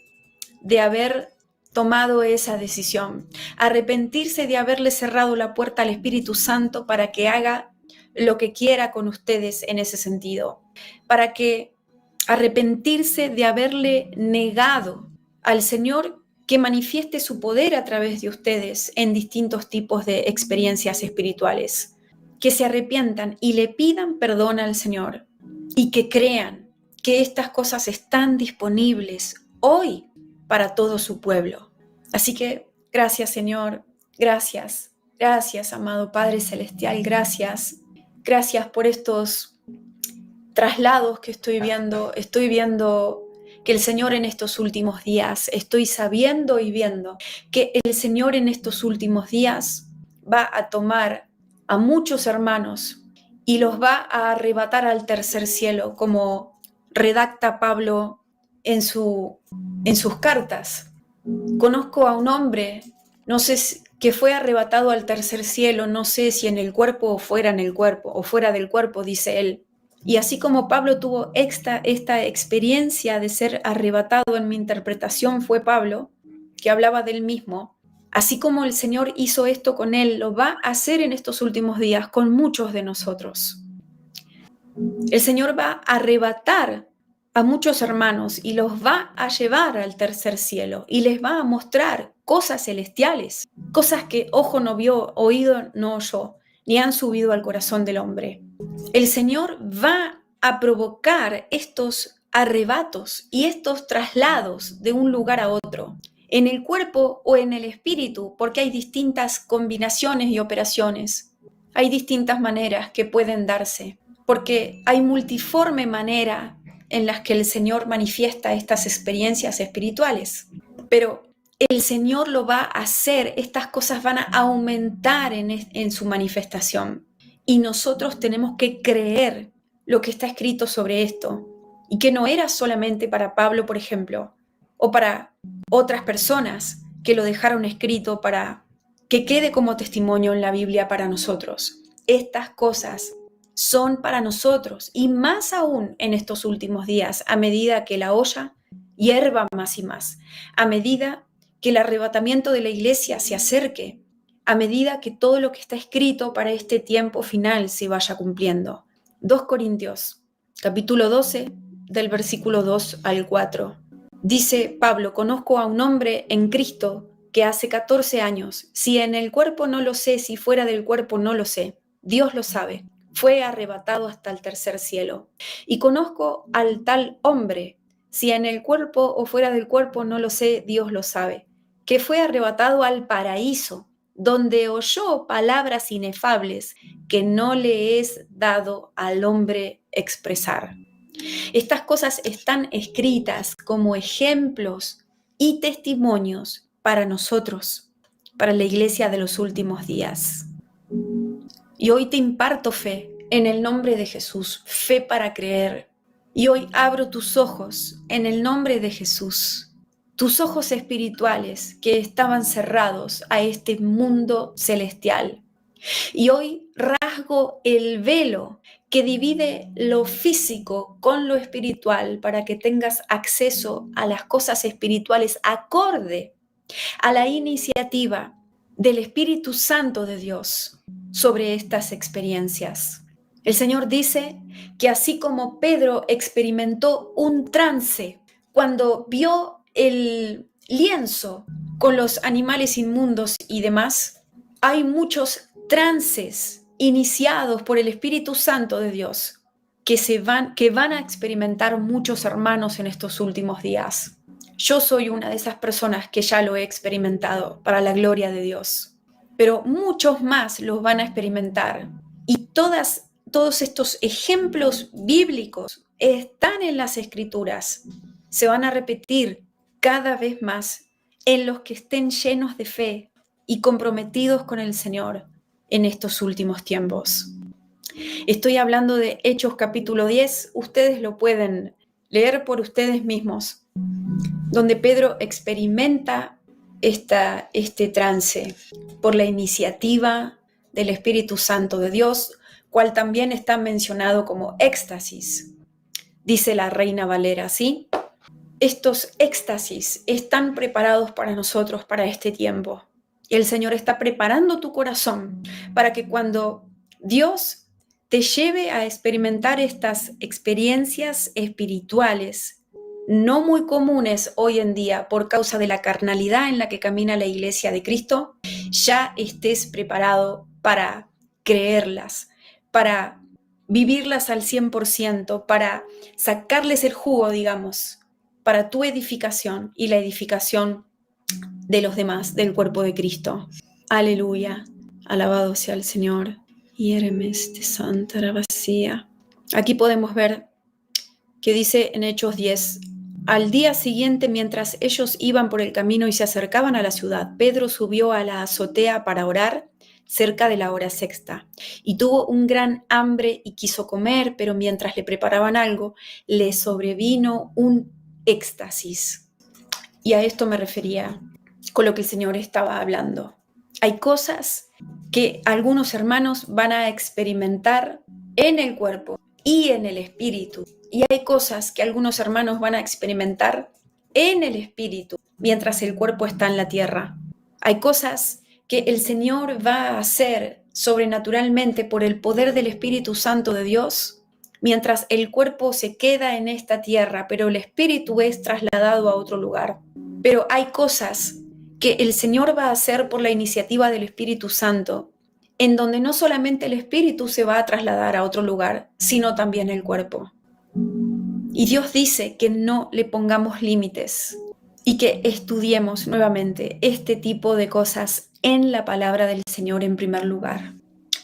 de haber tomado esa decisión, arrepentirse de haberle cerrado la puerta al Espíritu Santo para que haga lo que quiera con ustedes en ese sentido, para que arrepentirse de haberle negado al Señor que manifieste su poder a través de ustedes en distintos tipos de experiencias espirituales, que se arrepientan y le pidan perdón al Señor y que crean que estas cosas están disponibles hoy para todo su pueblo. Así que gracias, Señor, gracias, amado Padre Celestial, gracias por estos traslados que estoy viendo que el Señor en estos últimos días, estoy sabiendo y viendo que el Señor en estos últimos días va a tomar a muchos hermanos y los va a arrebatar al tercer cielo, como redacta Pablo en sus cartas. Conozco a un hombre, no sé que fue arrebatado al tercer cielo, no sé si en el cuerpo o fuera del cuerpo, dice él. Y así como Pablo tuvo esta experiencia de ser arrebatado, en mi interpretación fue Pablo, que hablaba del mismo, así como el Señor hizo esto con él, lo va a hacer en estos últimos días con muchos de nosotros. El Señor va a arrebatar a muchos hermanos y los va a llevar al tercer cielo y les va a mostrar cosas celestiales, cosas que ojo no vio, oído no oyó, ni han subido al corazón del hombre. El Señor va a provocar estos arrebatos y estos traslados de un lugar a otro, en el cuerpo o en el espíritu, porque hay distintas combinaciones y operaciones. Hay distintas maneras que pueden darse, porque hay multiforme manera en las que el Señor manifiesta estas experiencias espirituales. Pero el Señor lo va a hacer, estas cosas van a aumentar en su manifestación. Y nosotros tenemos que creer lo que está escrito sobre esto y que no era solamente para Pablo, por ejemplo, o para otras personas que lo dejaron escrito para que quede como testimonio en la Biblia para nosotros. Estas cosas son para nosotros y más aún en estos últimos días, a medida que la olla hierva más y más, a medida que el arrebatamiento de la iglesia se acerque, a medida que todo lo que está escrito para este tiempo final se vaya cumpliendo. 2 Corintios, capítulo 12, del versículo 2 al 4. Dice Pablo: conozco a un hombre en Cristo que hace 14 años, si en el cuerpo no lo sé, si fuera del cuerpo no lo sé, Dios lo sabe, fue arrebatado hasta el tercer cielo. Y conozco al tal hombre, si en el cuerpo o fuera del cuerpo no lo sé, Dios lo sabe, que fue arrebatado al paraíso, donde oyó palabras inefables que no le es dado al hombre expresar. Estas cosas están escritas como ejemplos y testimonios para nosotros, para la iglesia de los últimos días. Y hoy te imparto fe en el nombre de Jesús, fe para creer. Y hoy abro tus ojos en el nombre de Jesús, tus ojos espirituales que estaban cerrados a este mundo celestial. Y hoy rasgo el velo que divide lo físico con lo espiritual para que tengas acceso a las cosas espirituales acorde a la iniciativa del Espíritu Santo de Dios sobre estas experiencias. El Señor dice que así como Pedro experimentó un trance cuando vio el lienzo con los animales inmundos y demás, hay muchos trances iniciados por el Espíritu Santo de Dios que van a experimentar muchos hermanos en estos últimos días. Yo soy una de esas personas que ya lo he experimentado para la gloria de Dios, pero muchos más los van a experimentar. Y todos estos ejemplos bíblicos están en las Escrituras, se van a repetir cada vez más en los que estén llenos de fe y comprometidos con el Señor en estos últimos tiempos. Estoy hablando de Hechos capítulo 10, ustedes lo pueden leer por ustedes mismos, donde Pedro experimenta este trance por la iniciativa del Espíritu Santo de Dios, cual también está mencionado como éxtasis, dice la Reina Valera, ¿sí? Estos éxtasis están preparados para nosotros para este tiempo. Y el Señor está preparando tu corazón para que cuando Dios te lleve a experimentar estas experiencias espirituales, no muy comunes hoy en día por causa de la carnalidad en la que camina la iglesia de Cristo, ya estés preparado para creerlas, para vivirlas al 100%, para sacarles el jugo, digamos, para tu edificación y la edificación de los demás, del cuerpo de Cristo. Aleluya, alabado sea el Señor. Hiermes de Santa Rabacía. Aquí podemos ver que dice en Hechos 10, al día siguiente, mientras ellos iban por el camino y se acercaban a la ciudad, Pedro subió a la azotea para orar cerca de la hora sexta, y tuvo un gran hambre y quiso comer, pero mientras le preparaban algo, le sobrevino un éxtasis. Y a esto me refería con lo que el Señor estaba hablando. Hay cosas que algunos hermanos van a experimentar en el cuerpo y en el espíritu. Y hay cosas que algunos hermanos van a experimentar en el espíritu mientras el cuerpo está en la tierra. Hay cosas que el Señor va a hacer sobrenaturalmente por el poder del Espíritu Santo de Dios mientras el cuerpo se queda en esta tierra, pero el espíritu es trasladado a otro lugar. Pero hay cosas que el Señor va a hacer por la iniciativa del Espíritu Santo, en donde no solamente el espíritu se va a trasladar a otro lugar, sino también el cuerpo. Y Dios dice que no le pongamos límites y que estudiemos nuevamente este tipo de cosas en la palabra del Señor en primer lugar.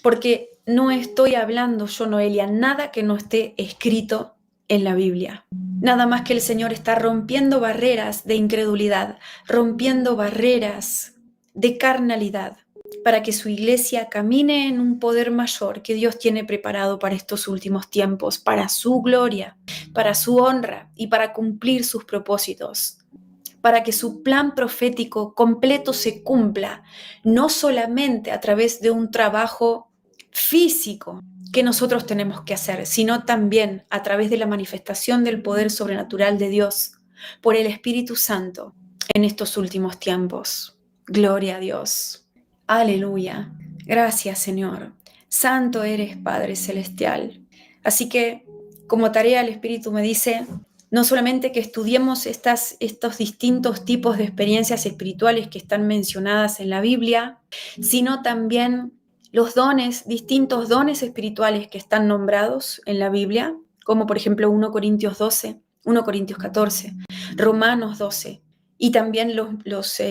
Porque no estoy hablando yo, Noelia, nada que no esté escrito en la Biblia. Nada más que el Señor está rompiendo barreras de incredulidad, rompiendo barreras de carnalidad, para que su iglesia camine en un poder mayor que Dios tiene preparado para estos últimos tiempos, para su gloria, para su honra y para cumplir sus propósitos, para que su plan profético completo se cumpla, no solamente a través de un trabajo físico que nosotros tenemos que hacer, sino también a través de la manifestación del poder sobrenatural de Dios por el Espíritu Santo en estos últimos tiempos. Gloria a Dios. Aleluya. Gracias, Señor. Santo eres, Padre Celestial. Así que, como tarea, el Espíritu me dice, no solamente que estudiemos estos distintos tipos de experiencias espirituales que están mencionadas en la Biblia, sino también los dones, distintos dones espirituales que están nombrados en la Biblia, como por ejemplo 1 Corintios 12, 1 Corintios 14, Romanos 12, y también los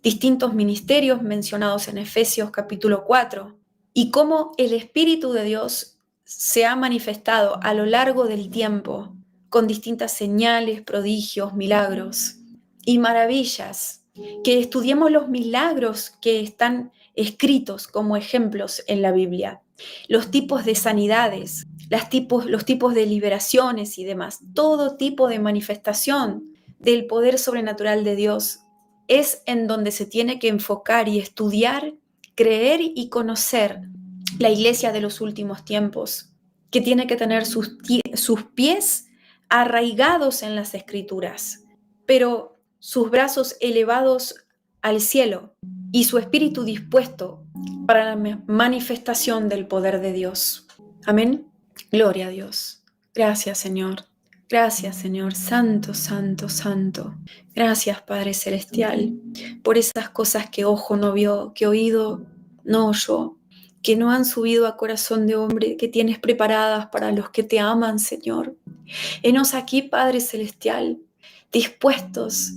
distintos ministerios mencionados en Efesios capítulo 4, y cómo el Espíritu de Dios se ha manifestado a lo largo del tiempo con distintas señales, prodigios, milagros y maravillas. Que estudiemos los milagros que están escritos como ejemplos en la Biblia, los tipos de sanidades, los tipos de liberaciones y demás, todo tipo de manifestación del poder sobrenatural de Dios es en donde se tiene que enfocar y estudiar, creer y conocer la iglesia de los últimos tiempos, que tiene que tener sus pies arraigados en las Escrituras, pero sus brazos elevados al cielo y su espíritu dispuesto para la manifestación del poder de Dios. Amén. Gloria a Dios. Gracias, Señor. Gracias, Señor. Santo, santo, santo. Gracias, Padre Celestial, por esas cosas que ojo no vio, que oído no oyó, que no han subido a corazón de hombre, que tienes preparadas para los que te aman, Señor. Henos aquí, Padre Celestial, dispuestos,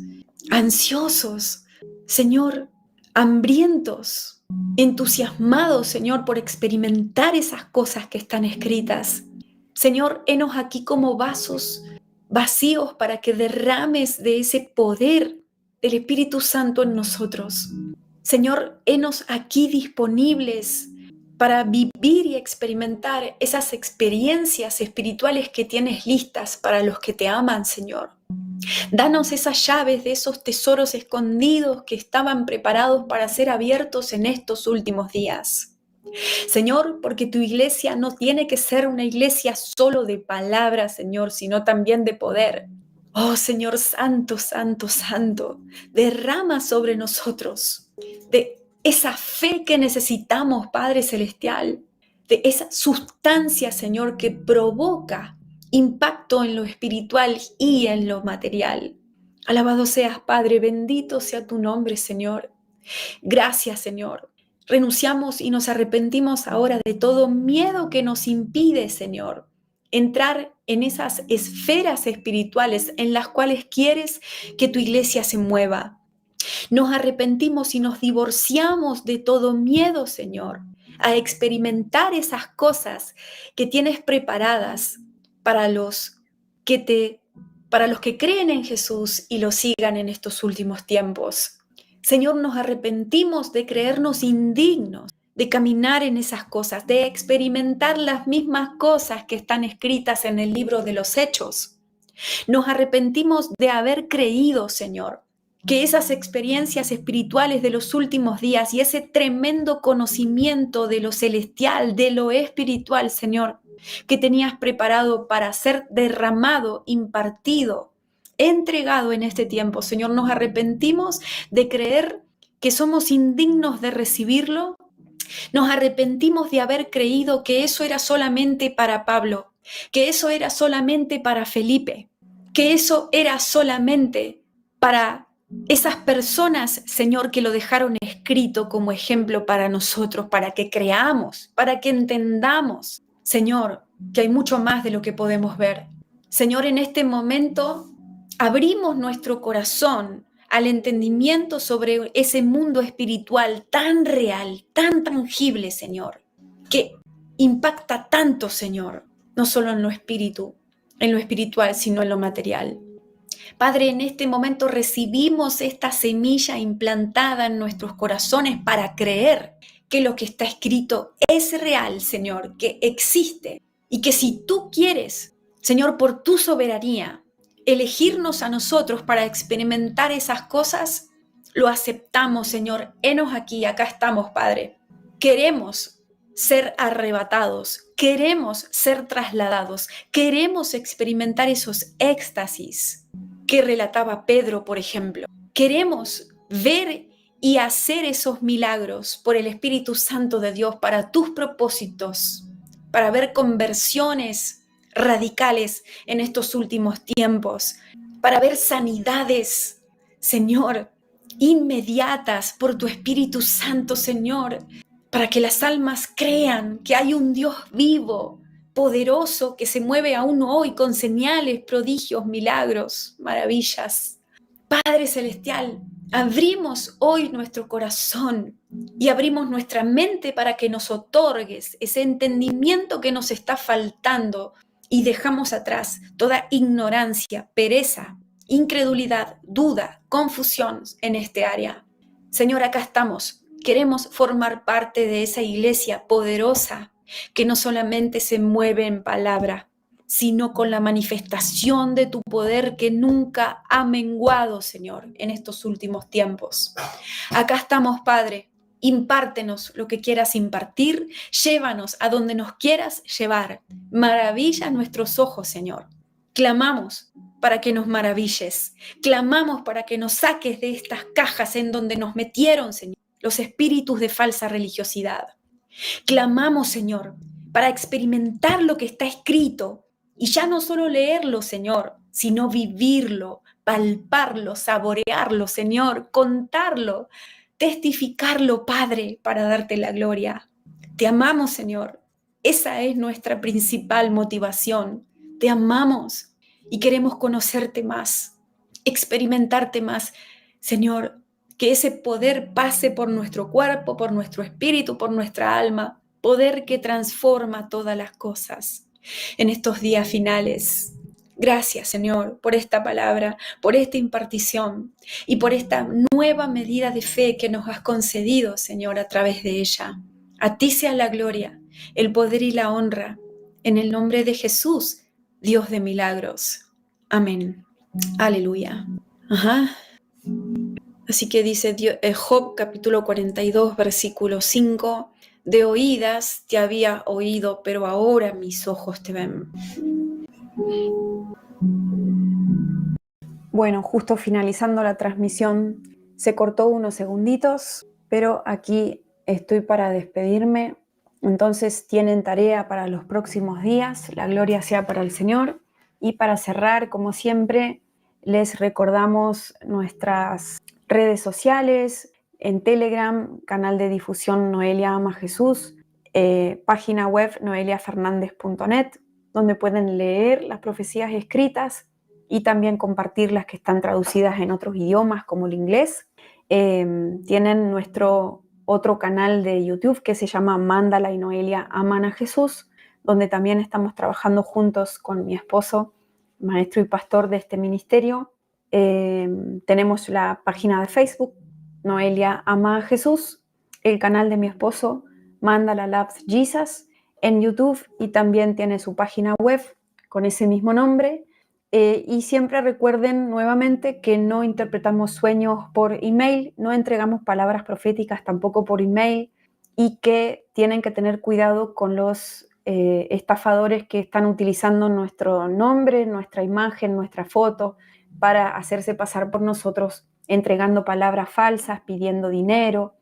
ansiosos, Señor, hambrientos, entusiasmados, Señor, por experimentar esas cosas que están escritas. Señor, henos aquí como vasos vacíos para que derrames de ese poder del Espíritu Santo en nosotros. Señor, henos aquí disponibles para vivir y experimentar esas experiencias espirituales que tienes listas para los que te aman, Señor. Danos esas llaves de esos tesoros escondidos que estaban preparados para ser abiertos en estos últimos días. Señor, porque tu iglesia no tiene que ser una iglesia solo de palabras, Señor, sino también de poder. Oh, Señor Santo, Santo, Santo, derrama sobre nosotros de esa fe que necesitamos, Padre Celestial, de esa sustancia, Señor, que provoca impacto en lo espiritual y en lo material. Alabado seas, Padre, bendito sea tu nombre, Señor. Gracias, Señor. Renunciamos y nos arrepentimos ahora de todo miedo que nos impide, Señor, entrar en esas esferas espirituales en las cuales quieres que tu iglesia se mueva. Nos arrepentimos y nos divorciamos de todo miedo, Señor, a experimentar esas cosas que tienes preparadas para los que creen en Jesús y lo sigan en estos últimos tiempos. Señor, nos arrepentimos de creernos indignos, de caminar en esas cosas, de experimentar las mismas cosas que están escritas en el libro de los Hechos. Nos arrepentimos de haber creído, Señor, que esas experiencias espirituales de los últimos días y ese tremendo conocimiento de lo celestial, de lo espiritual, Señor, que tenías preparado para ser derramado, impartido, entregado en este tiempo. Señor, nos arrepentimos de creer que somos indignos de recibirlo. Nos arrepentimos de haber creído que eso era solamente para Pablo, que eso era solamente para Felipe, que eso era solamente para esas personas, Señor, que lo dejaron escrito como ejemplo para nosotros, para que creamos, para que entendamos, Señor, que hay mucho más de lo que podemos ver. Señor, en este momento abrimos nuestro corazón al entendimiento sobre ese mundo espiritual tan real, tan tangible, Señor, que impacta tanto, Señor, no solo en lo espiritual, sino en lo material. Padre, en este momento recibimos esta semilla implantada en nuestros corazones para creer que lo que está escrito es real, Señor, que existe y que si tú quieres, Señor, por tu soberanía, elegirnos a nosotros para experimentar esas cosas, lo aceptamos, Señor. Henos aquí, acá estamos, Padre. Queremos ser arrebatados, queremos ser trasladados, queremos experimentar esos éxtasis que relataba Pedro, por ejemplo. Queremos ver y hacer esos milagros por el Espíritu Santo de Dios para tus propósitos, para ver conversiones radicales en estos últimos tiempos, para ver sanidades, Señor, inmediatas por tu Espíritu Santo, Señor, para que las almas crean que hay un Dios vivo, poderoso, que se mueve aún hoy con señales, prodigios, milagros, maravillas. Padre Celestial, abrimos hoy nuestro corazón y abrimos nuestra mente para que nos otorgues ese entendimiento que nos está faltando y dejamos atrás toda ignorancia, pereza, incredulidad, duda, confusión en este área. Señor, acá estamos. Queremos formar parte de esa iglesia poderosa que no solamente se mueve en palabra, sino con la manifestación de tu poder que nunca ha menguado, Señor, en estos últimos tiempos. Acá estamos, Padre. Impártenos lo que quieras impartir, llévanos a donde nos quieras llevar. Maravilla nuestros ojos, Señor. Clamamos para que nos maravilles. Clamamos para que nos saques de estas cajas en donde nos metieron, Señor, los espíritus de falsa religiosidad. Clamamos, Señor, para experimentar lo que está escrito y ya no solo leerlo, Señor, sino vivirlo, palparlo, saborearlo, Señor, contarlo, testificarlo, Padre, para darte la gloria. Te amamos, Señor. Esa es nuestra principal motivación. Te amamos y queremos conocerte más, experimentarte más, Señor. Que ese poder pase por nuestro cuerpo, por nuestro espíritu, por nuestra alma, poder que transforma todas las cosas en estos días finales. Gracias, Señor, por esta palabra, por esta impartición y por esta nueva medida de fe que nos has concedido, Señor, a través de ella. A ti sea la gloria, el poder y la honra, en el nombre de Jesús, Dios de milagros. Amén. Aleluya. Ajá. Así que dice Job capítulo 42, versículo 5, de oídas te había oído, pero ahora mis ojos te ven. Bueno, justo finalizando la transmisión, se cortó unos segunditos, pero aquí estoy para despedirme. Entonces tienen tarea para los próximos días, la gloria sea para el Señor. Y para cerrar, como siempre, les recordamos nuestras redes sociales, en Telegram, canal de difusión Noelia Ama Jesús, página web noeliafernandez.net, donde pueden leer las profecías escritas y también compartir las que están traducidas en otros idiomas como el inglés. Tienen nuestro otro canal de YouTube que se llama Mándala y Noelia Aman a Jesús, donde también estamos trabajando juntos con mi esposo, maestro y pastor de este ministerio. Tenemos la página de Facebook, Noelia Ama a Jesús, el canal de mi esposo, Mandala Labs Jesus, en YouTube, y también tiene su página web con ese mismo nombre. Y siempre recuerden nuevamente que no interpretamos sueños por email, no entregamos palabras proféticas tampoco por email, y que tienen que tener cuidado con los estafadores que están utilizando nuestro nombre, nuestra imagen, nuestra foto, para hacerse pasar por nosotros, entregando palabras falsas, pidiendo dinero,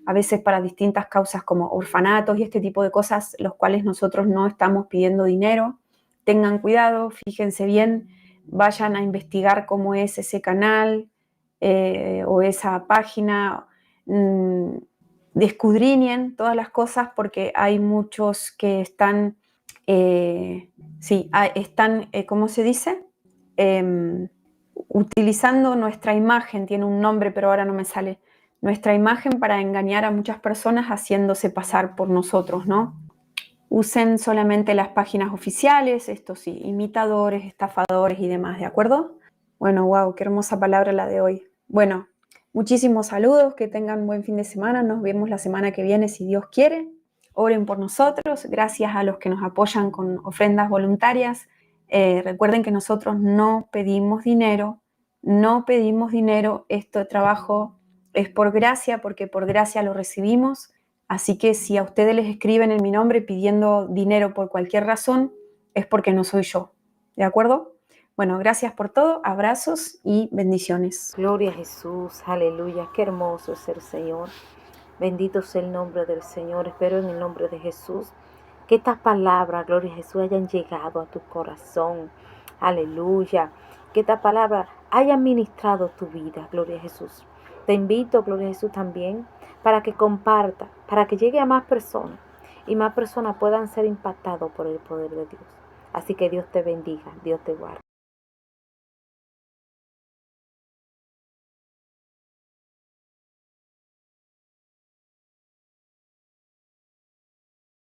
a veces para distintas causas como orfanatos y este tipo de cosas, los cuales nosotros no estamos pidiendo dinero. Tengan cuidado, fíjense bien, vayan a investigar cómo es ese canal o esa página, escudriñen todas las cosas, porque hay muchos que están, ¿cómo se dice? Utilizando nuestra imagen, tiene un nombre pero ahora no me sale, nuestra imagen para engañar a muchas personas haciéndose pasar por nosotros, ¿no? Usen solamente las páginas oficiales, estos sí, imitadores, estafadores y demás, ¿de acuerdo? Bueno, wow, qué hermosa palabra la de hoy. Bueno, muchísimos saludos, que tengan buen fin de semana. Nos vemos la semana que viene si Dios quiere. Oren por nosotros. Gracias a los que nos apoyan con ofrendas voluntarias. Recuerden que nosotros no pedimos dinero. Este trabajo es por gracia, porque por gracia lo recibimos. Así que si a ustedes les escriben en mi nombre pidiendo dinero por cualquier razón, es porque no soy yo. ¿De acuerdo? Bueno, gracias por todo, abrazos y bendiciones. Gloria a Jesús, aleluya, qué hermoso es el Señor. Bendito sea el nombre del Señor. Espero en el nombre de Jesús que estas palabras, gloria a Jesús, hayan llegado a tu corazón. Aleluya. Que estas palabras hayan ministrado tu vida, gloria a Jesús. Te invito, gloria a Jesús, también para que comparta, para que llegue a más personas y más personas puedan ser impactados por el poder de Dios. Así que Dios te bendiga, Dios te guarde.